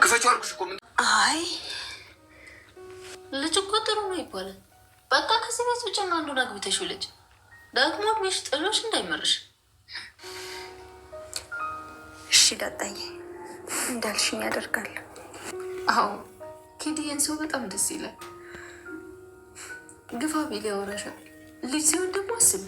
ክፈችው አልኩሽ እኮ። ምን? አይ ልጅ እኮ ጥሩ ነው ይባላል። በቃ ከዚህ ቤት ብቻ አንዱን አግብተሽው ልጅ ደግሞ እድሜሽ ጥሎሽ እንዳይመርሽ። እሺ ዳጣዬ እንዳልሽኝ ያደርጋል። አዎ ኪድዬን ሰው በጣም ደስ ይላል። ግፋ ቢል ያወራሻል። ልጅ ሲሆን ደግሞ አስብ።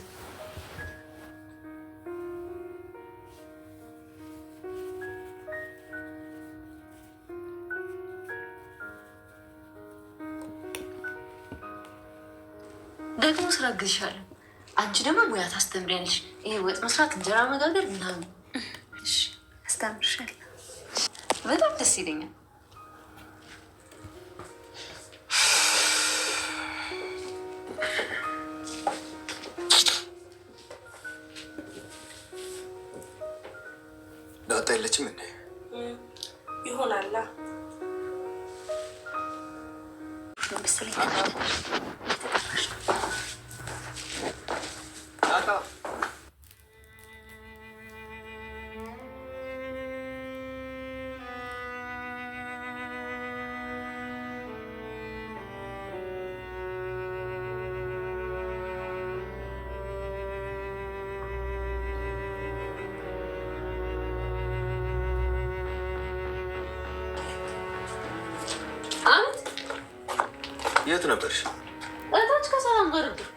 ደግሞ ስራ ግዝሻለሁ። አንቺ ደግሞ ሙያ ታስተምሪያለሽ። ይሄ ወጥ መስራት፣ እንጀራ መጋገር ምናምን። እሺ አስተምርሻለሁ። በጣም ደስ ይለኛል። ዳጣ የለችም እንዴ? ይሆናላ መሰለኝ። የት ነበርሽ? እታች ከሰላም ጋር ነበርኩ።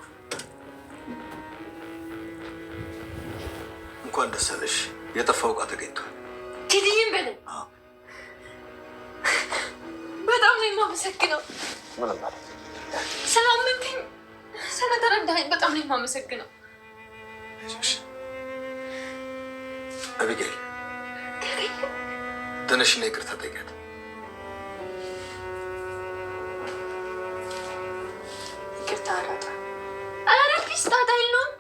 እንኳን ደስ አለሽ። የጠፋው ዕቃ ተገኝቷል። ኪድዬም በለኝ። በጣም ነው የማመሰግነው። ስላመንከኝ፣ ስለተረዳኸኝ በጣም ነው የማመሰግነው። አቢጌል ተነሽና ይቅርታ ጠይቂያት። ኧረ ፒስ ጣጣ የለውም።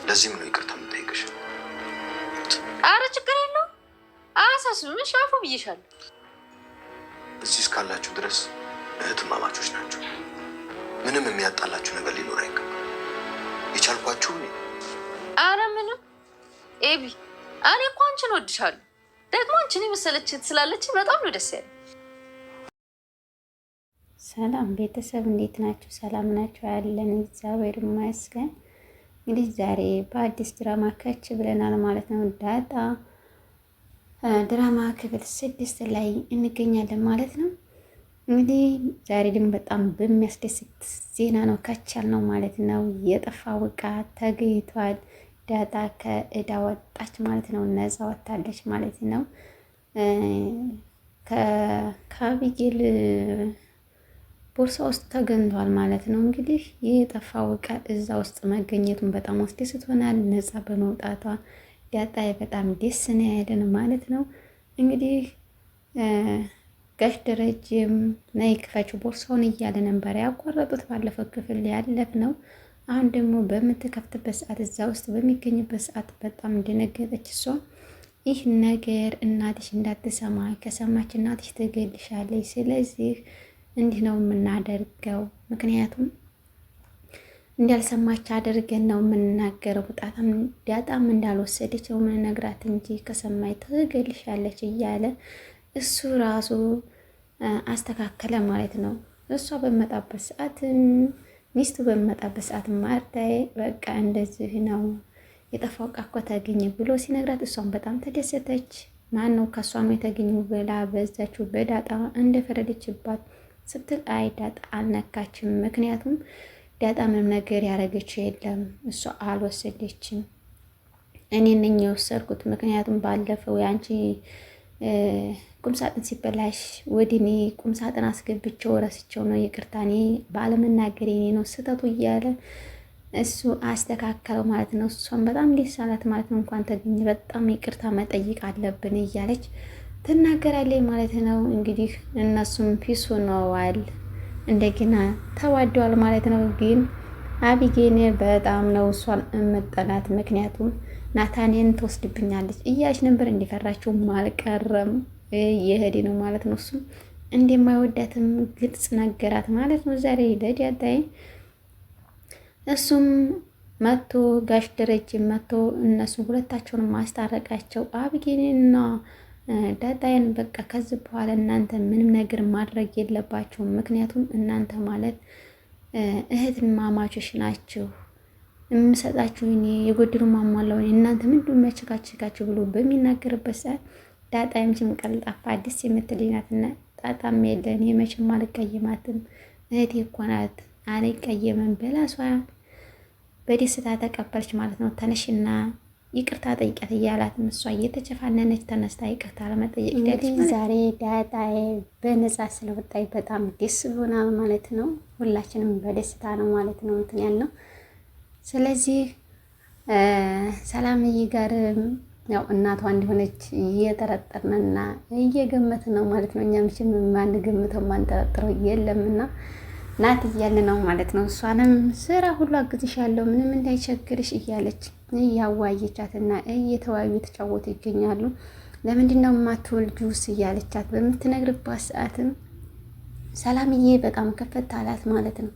ለዚህም ነው ይቅርታ የምጠይቅሽ። ኧረ ችግር የለውም፣ አያሳስብም። እሺ አፉ ብዬሻለሁ። እዚህ እስካላችሁ ድረስ እህትማማቾች ናቸው። ምንም የሚያጣላችሁ ነገር ሊኖር አይገባም። የቻልኳችሁ እኔ። ኧረ ምንም ኤቢ፣ እኔ እኮ አንቺን እወድሻለሁ። ደግሞ አንቺን የመሰለችት ስላለችን በጣም ነው ደስ ያለኝ። ሰላም ቤተሰብ እንዴት ናችሁ? ሰላም ናችሁ? ያለን እግዚአብሔር ይመስገን። እንግዲህ ዛሬ በአዲስ ድራማ ከች ብለናል ማለት ነው። ዳጣ ድራማ ክፍል 6 ላይ እንገኛለን ማለት ነው። እንግዲህ ዛሬ ደግሞ በጣም በሚያስደስት ዜና ነው ከቻል ነው ማለት ነው። የጠፋው ዕቃ ተገኝቷል። ዳጣ ከእዳ ወጣች ማለት ነው። ነፃ ወጣለች ማለት ነው። ከአቢጌል ቦርሳ ውስጥ ተገኝቷል ማለት ነው። እንግዲህ ይህ የጠፋው ዕቃ እዛ ውስጥ መገኘቱን በጣም አስደስቶናል። ነፃ በመውጣቷ ዳጣ በጣም ደስ ነው ያለን ማለት ነው። እንግዲህ ጋሽ ደረጀም ነይ ክፈችው ቦርሳውን እያለ ነበር ያቋረጡት ባለፈው ክፍል ያለፍ ነው። አሁን ደግሞ በምትከፍትበት ሰዓት እዛ ውስጥ በሚገኝበት ሰዓት በጣም እንደነገጠች እሷ ይህ ነገር እናትሽ እንዳትሰማ፣ ከሰማች እናትሽ ትገልሻለች። ስለዚህ እንዲህ ነው የምናደርገው፣ ምክንያቱም እንዳልሰማች አድርገን ነው የምንናገረው። ዳጣም እንዳልወሰደች ነው የምንነግራት እንጂ ከሰማች ትገልሻለች እያለ እሱ ራሱ አስተካከለ ማለት ነው። እሷ በመጣበት ሰዓት ሚስቱ በመጣበት ሰዓት ማርታዬ በቃ እንደዚህ ነው የጠፋው ዕቃ እኮ ተገኘ ብሎ ሲነግራት እሷም በጣም ተደሰተች። ማን ነው ከሷ ነው የተገኘው ብላ በዛችው በዳጣ እንደፈረደችባት ስትል አይ ዳጣ አልነካችም፣ ምክንያቱም ዳጣ ምንም ነገር ያደረገችው የለም፣ እሷ አልወሰደችም፣ እኔ ነኝ የወሰድኩት። ምክንያቱም ባለፈው ያንቺ ቁምሳጥን ሲበላሽ ወደ እኔ ቁምሳጥን አስገብቼው ረስቸው ነው፣ ይቅርታ እኔ ባለመናገር የኔ ነው ስህተቱ እያለ እሱ አስተካከለው ማለት ነው። እሷም በጣም ደስ አላት ማለት ነው። እንኳን ተገኘ በጣም ይቅርታ መጠየቅ አለብን እያለች ትናገራለች ማለት ነው። እንግዲህ እነሱም ፒስ ሆነዋል፣ እንደገና ተዋደዋል ማለት ነው። ግን አቢጌል በጣም ነው እሷን እምጠላት፣ ምክንያቱም ናታኔን ትወስድብኛለች እያለች ነበር። እንዲፈራችው አልቀረም እየሄደ ነው ማለት ነው። እሱም እንደማይወዳትም ግልጽ ነገራት ማለት ነው። ዛሬ ለዳጣዬ እሱም መቶ ጋሽ ደረጀ መቶ እነሱ ሁለታቸውን ማስታረቃቸው አብጌንና ዳጣዬን በቃ ከዚህ በኋላ እናንተ ምንም ነገር ማድረግ የለባቸውም፣ ምክንያቱም እናንተ ማለት እህትማማቾች ናችሁ፣ የምሰጣችሁ እኔ የጎድሉ ማሟላው እናንተ ምንድነው የሚያቸካችካችሁ ብሎ በሚናገርበት ሰዓት ዳጣዬም ሲም ቀልጣፋ አዲስ የምትልኝ ናትና ጣጣም የለ እኔ መቼም አልቀየማትም እህቴ እኮ ናት አልቀየምም በላሷ በደስታ ተቀበለች ማለት ነው። ተነሽና ይቅርታ ጠይቀት እያላትም እሷ እየተጨፋነነች ተነስታ ይቅርታ ለመጠየቅ ሄደች። ዛሬ ዳጣዬ በነፃ ስለወጣች በጣም ደስ ብሎናል ማለት ነው። ሁላችንም በደስታ ነው ማለት ነው እንትን ያልነው። ስለዚህ ሰላምዬ ጋር ያው እናቷ እንደሆነች እየጠረጠርንና እየገመትን ነው ማለት ነው። እኛ ምንም ማንገምተው ማንጠረጥረው የለምና ናት እያልን ነው ማለት ነው። እሷንም ስራ ሁሉ አግዝሻለሁ ምንም እንዳይቸግርሽ እያለች እያዋየቻትና እየተወያዩ የተጫወቱ ይገኛሉ። ለምንድነው የማትወልጂውስ እያለቻት በምትነግርባት ሰዓትም ሰላምዬ በጣም ከፈት አላት ማለት ነው።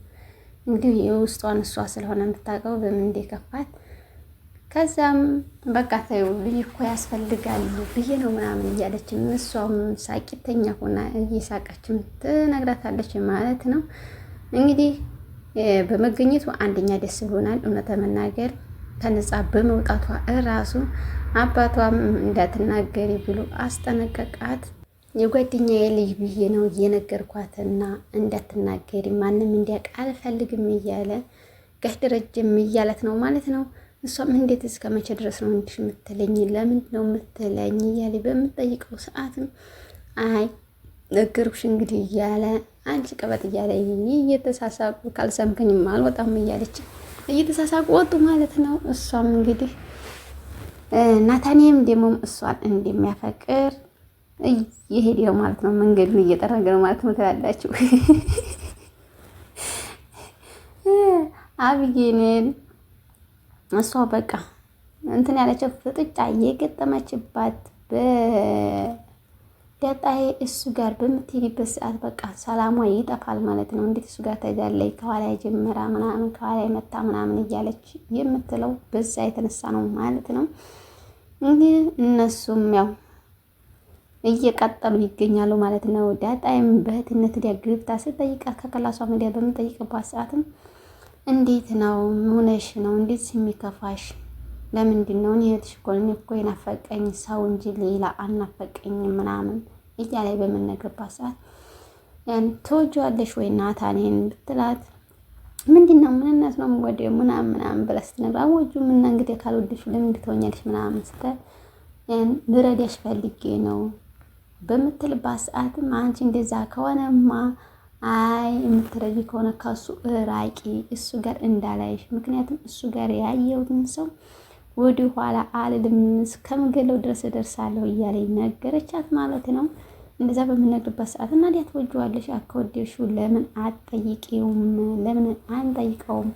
እንግዲህ የውስጧን እሷ ስለሆነ የምታውቀው በምን እንደከፋት ከዛም በቃ ተይው ልጅ እኮ ያስፈልጋል ብዬ ነው ምናምን እያለች እሷም ሳቂተኛ ሆና እየሳቀችም ትነግራታለች ማለት ነው። እንግዲህ በመገኘቱ አንደኛ ደስ ብሎናል። እውነት ለመናገር ከነጻ በመውጣቷ እራሱ አባቷም እንዳትናገሪ ብሎ አስጠነቀቃት። የጓደኛዬ ልጅ ብዬ ነው እየነገርኳትና እንዳትናገሪ ማንም እንዲያውቅ አልፈልግም እያለ ጋሽ ደረጀም እያለት ነው ማለት ነው። እሷም እንዴት እስከ መቼ ድረስ ነው እንዲህ የምትለኝ ለምንድን ነው የምትለኝ እያለ በምትጠይቀው ሰዓትም አይ ነገርኩሽ እንግዲህ እያለ አንቺ ቀበጥ እያለ እየተሳሳቁ ካልሰምከኝም አልወጣም እያለች እየተሳሳቁ ወጡ ማለት ነው። እሷም እንግዲህ ናታኔም ደግሞ እሷን እንደሚያፈቅር እየሄደ ነው ማለት ነው። መንገዱን እየጠረገ ነው ማለት ነው ትላላችሁ። አብዬንን እሷ በቃ እንትን ያለችው ፍጥጫ የገጠመችባት በዳጣዬ እሱ ጋር በምትሄድበት ሰዓት በቃ ሰላሟ ይጠፋል ማለት ነው። እንዴት እሱ ጋር ተጋለይ ከኋላ ጀምራ ምናምን ከኋላ መታ ምናምን እያለች የምትለው በዛ የተነሳ ነው ማለት ነው። እንግዲህ እነሱም ያው እየቀጠሉ ይገኛሉ ማለት ነው። ዳጣዬም በእህትነት ዲያግብታ ስጠይቃት ከክላሷ ሚዲያ በምጠይቅባት ሰዓትም እንዴት ነው ሆነሽ ነው እንዴት የሚከፋሽ ለምንድን ነው? እኔ እህትሽ እኮ የናፈቀኝ ሰው እንጂ ሌላ አናፈቀኝም ምናምን እያለ በምንነግርባት ሰዓት ያን ትወጂዋለሽ ወይ ናታኔን ብትላት ምንድን ነው ምንነት ነው ወዲው ምናምን ብላ ስትነግራ ወጁ ምን እንግዲህ ካልወደድሽ ለምን ትተወኛለሽ ምናምን ስትል ያን ልረዳሽ ፈልጌ ነው በምትልባት ሰዓትም አንቺ እንደዛ ከሆነማ አይ የምትረጂ ከሆነ ከሱ ራቂ እሱ ጋር እንዳላይሽ፣ ምክንያቱም እሱ ጋር ያየሁትን ሰው ወደ ኋላ አልልም እስከምገለው ድረስ እደርሳለሁ እያለ ነገረቻት ማለት ነው። እንደዛ በምነግርበት ሰዓት እና ዲያት ወጅዋለሽ አከወደሽው ለምን አትጠይቂውም? ለምን አንጠይቀውም?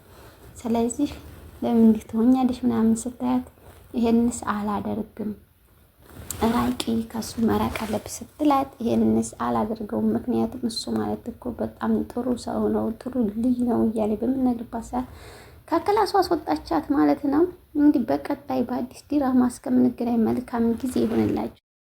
ስለዚህ ለምን እንድትሆኛለሽ ምናምን ስታያት ይሄንስ አላደርግም ራቂ ከሱ መራቅ አለብሽ ስትላት ይሄንስ አላደርገውም፣ ምክንያቱም እሱ ማለት እኮ በጣም ጥሩ ሰው ነው ጥሩ ልጅ ነው እያለ በምነግርባት ሰዓት ከክላሷ አስወጣቻት ማለት ነው። እንግዲህ በቀጣይ በአዲስ ድራማ እስከምንገናኝ መልካም ጊዜ ይሆንላችሁ።